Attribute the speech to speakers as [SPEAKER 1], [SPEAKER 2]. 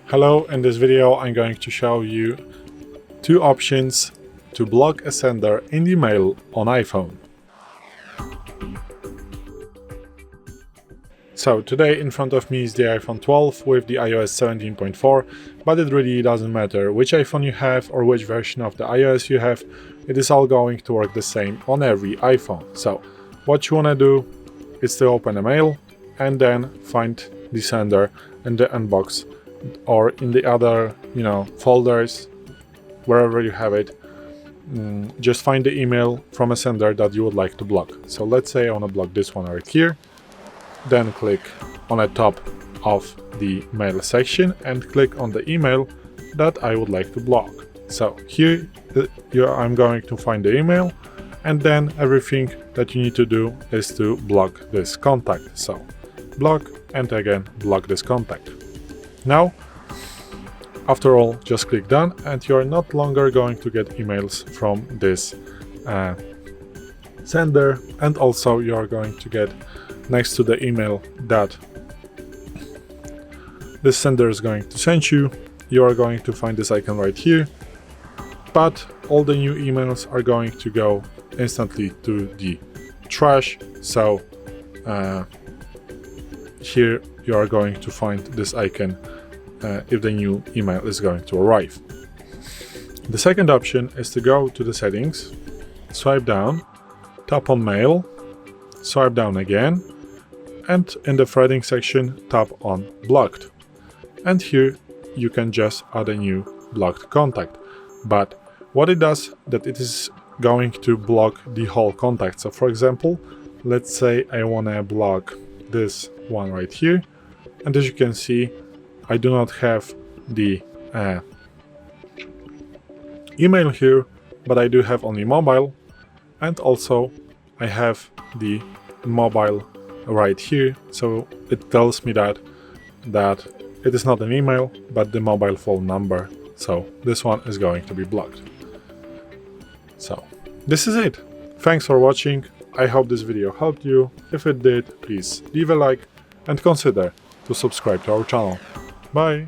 [SPEAKER 1] Hello, in this video I'm going to show you two options to block a sender in the mail on iPhone. So today in front of me is the iPhone 12 with the iOS 17.4, but it really doesn't matter which iPhone you have or which version of the iOS you have, it is all going to work the same on every iPhone. So what you want to do is to open a mail and then find the sender in the inbox or in the other, folders, wherever you have it. Just find the email from a sender that you would like to block. So let's say I want to block this one right here. Then click on the top of the mail section and click on the email that I would like to block. So here I'm going to find the email, and then everything that you need to do is to block this contact. So block and again block this contact. Now, after all, just click done and you're not longer going to get emails from this sender, and also you're going to get next to the email that this sender is going to send you, you are going to find this icon right here, but all the new emails are going to go instantly to the trash. So here you are going to find this icon if the new email is going to arrive. The second option is to go to the settings, swipe down, tap on mail, swipe down again, and in the threading section tap on blocked. And here you can just add a new blocked contact. But what it does, that it is going to block the whole contact. So for example, let's say I want to block this one right here, and as you can see, I do not have the email here, but I do have only mobile, and also I have the mobile right here, so it tells me that it is not an email but the mobile phone number, so this one is going to be blocked. So this is it. Thanks for watching. I hope this video helped you. If it did, please leave a like and consider to subscribe to our channel. Bye!